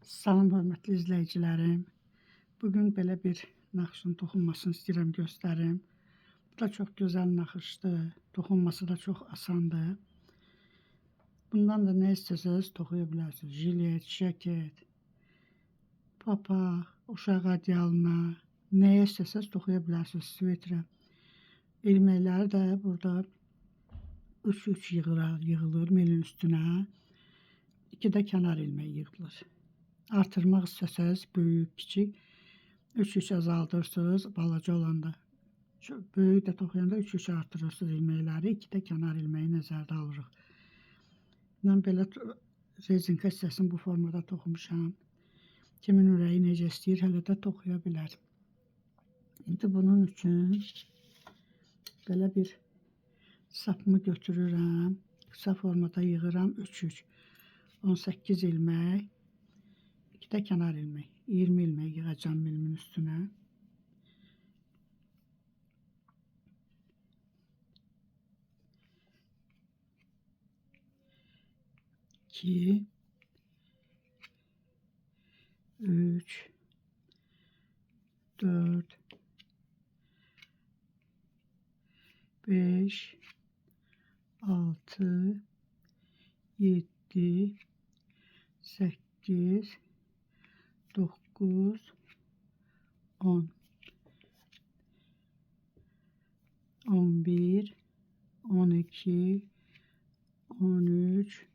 Salam hörmətli izləyicilərim. Bugün belə bir naxışın toxunmasını istəyirəm göstərim. Bu da çox gözəl naxışdır. Toxunması da çox asandır. Bundan da nə istəsəz toxuya bilərsiniz. Jilet, jaket, papaq, uşaq adyalına, nəyə istəsəz toxuya bilərsiniz. Svetrə. İlməkləri də burada 3-3 yığılır milin üstünə. 2 də kənar ilmək yığılır. Artırmaq istəsəz böyük, kiçik 3-3 azaldırsınız, balaca olanda. Böyük də toxuyanda 3-3 artırırsınız ilməkləri, 2 də kənar ilməyi nəzərdə alırıq. Mən belə rezinka hissəsini bu formada toxumuşam. Kimin ürəyi necə istəyir, hələ də toxuya bilər. İndi bunun üçün belə bir sapımı götürürəm, qısa formada yığıram 3-3, 18 ilmək. 2 də kənar ilmək, 20 ilmək yığacam milimin üstünə. İki, 3, 4, 5, 6, 7, 8, 9, 10, 11, 12, 13,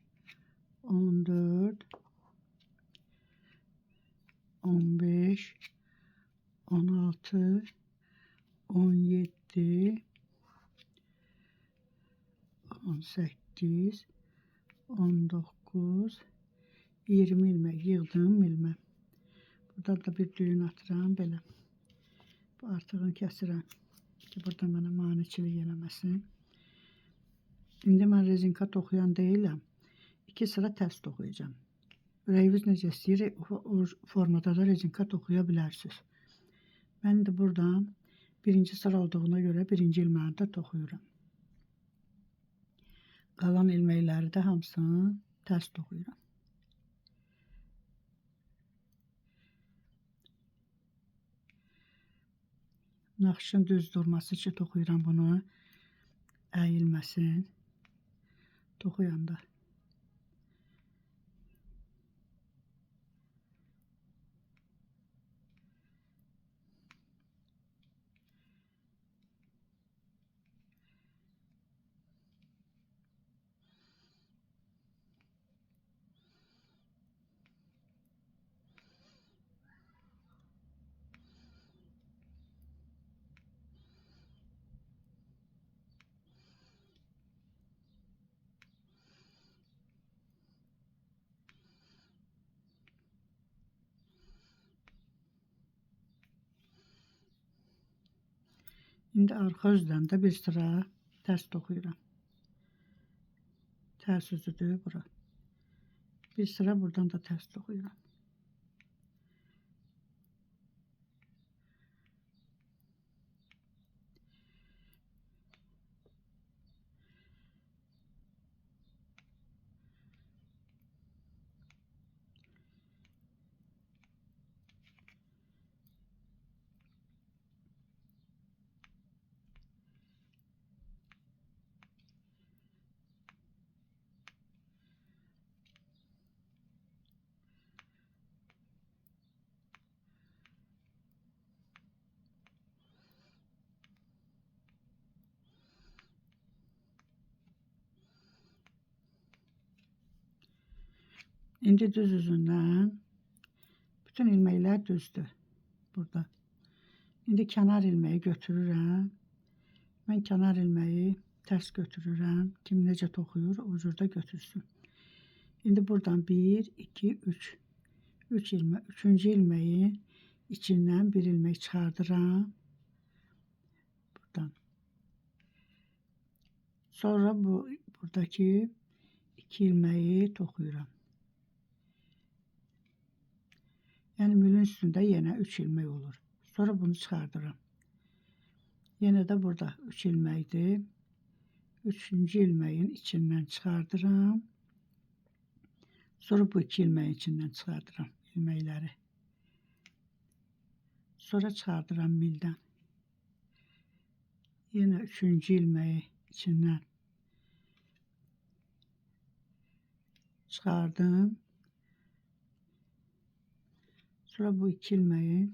14, 15, 16, 17, 18, 19, 20 ilmək yığdım milmə. Buradan da bir düyün atıram belə. Bu artığını kəsirəm ki, burada mənə maneçilik eləməsin. İndi mən rezinka toxuyan deyiləm. 2 sıra tərs toxuyacağım. Ürəyiniz necə istəyir, o formada da rezinka toxuya bilərsiniz. Mən də buradan birinci sıra olduğuna görə birinci ilməni də toxuyuram. Qalan ilməkləri də hamısını tərs toxuyuram. Naxışın düz durması üçün toxuyuram bunu, əyilməsin toxuyanda. İndi arxa üzdən də bir sıra tərs toxuyuram. Tərs üzüdür bura. Bir sıra buradan da tərs toxuyuram. İndi düz üzündən bütün ilməklər düzdür burada. İndi kənar ilməyi götürürəm. Mən kənar ilməyi tərs götürürəm. Kim necə toxuyur, o cürdə götürsün. İndi buradan 1, 2, 3. 3 ilmək. 3-cü ilməyin içindən bir ilmək çıxardıram. Buradan. Sonra buradakı 2 ilməyi toxuyuram. Yəni milin üstündə yenə 3 ilmək olur. Sonra bunu çıxardıram. Yenə də burada 3 ilməkdir. 3-cü ilməyin içindən çıxardıram. Sonra bu 2 ilməyin içindən çıxardıram ilməkləri. Sonra çıxardıram mildən. Yenə 3-cü ilməyi içindən çıxardım. Sonra bu 2 ilməyin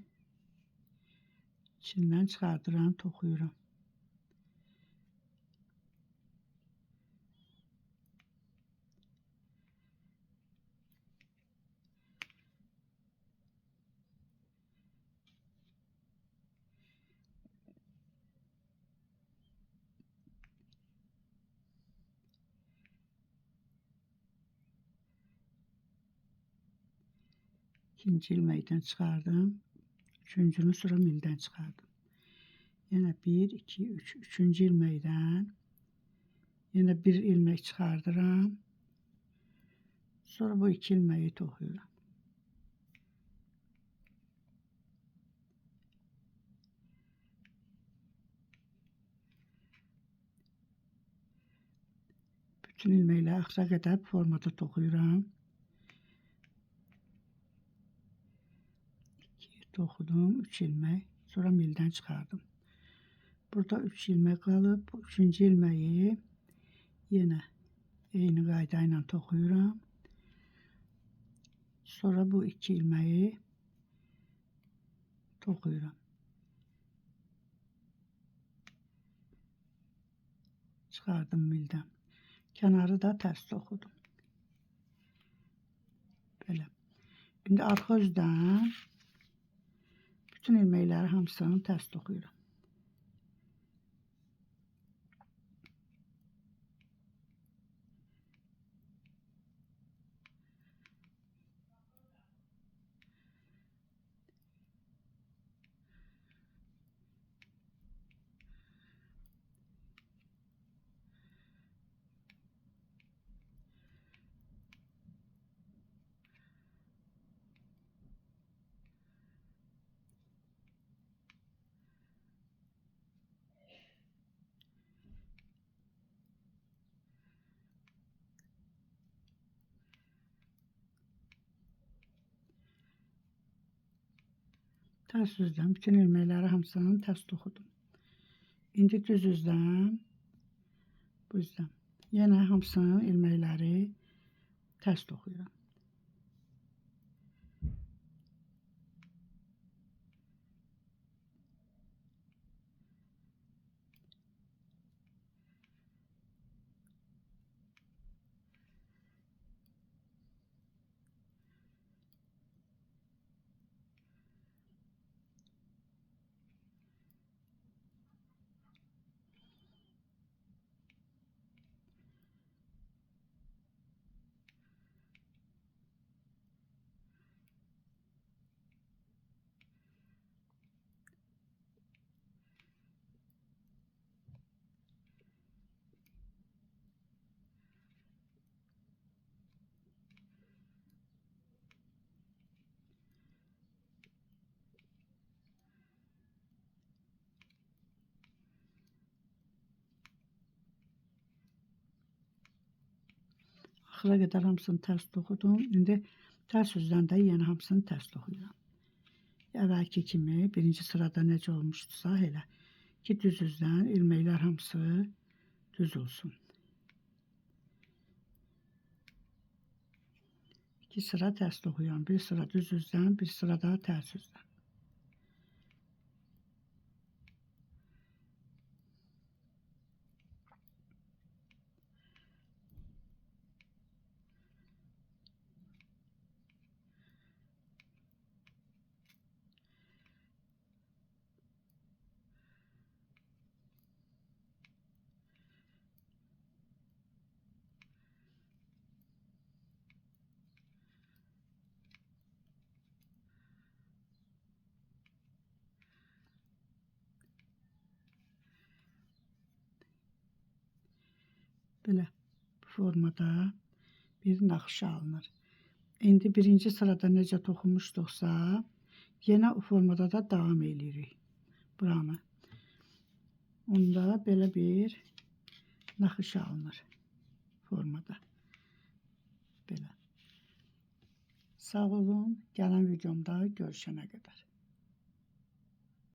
içindən çıxardıram, toxuyuram. İkinci ilməkdən çıxardım. Üçüncünü sonra mildən çıxardım. Yenə 1, 2, 3. Üçüncü ilməkdən yenə bir ilmək çıxardıram. Sonra bu 2 ilməyi toxuyuram. Bütün ilməkləri axıra qədər bu formada toxuyuram. 2 toxudum, 3 ilmək. Sonra mildən çıxardım. Burada 3 ilmək qalıb. Bu 3-cü ilməyi yenə eyni qayda ilə toxuyuram. Sonra bu 2 ilməyi toxuyuram. Çıxardım mildən. Kənarı da tərs toxudum. Belə. İndi arxa üzdən bütün ilməkləri hamısını tərs toxuyuram. Tərs üzdən bütün ilməkləri hamısını tərs toxudum. İndi düz üzdən, bu üzdən yenə hamısının ilməkləri tərs toxuyuram. Axıra qədər hamısını tərs toxudum. İndi tərs üzdən də yenə hamısını tərs toxuyuram. Əvvəlki kimi birinci sırada necə olmuşdusa elə ki düz üzdən ilməklər hamısı düz olsun. 2 sıra tərs toxuyuram. Bir sıra düz üzdən, bir sıra da tərs üzdən. Belə bu formada bir naxışa alınır. İndi birinci sırada necə toxumuşduqsa, yenə o formada da davam edirik buranı. Onda belə bir naxış alınır formada. Belə. Sağ olun. Gələn videomda görüşənə qədər.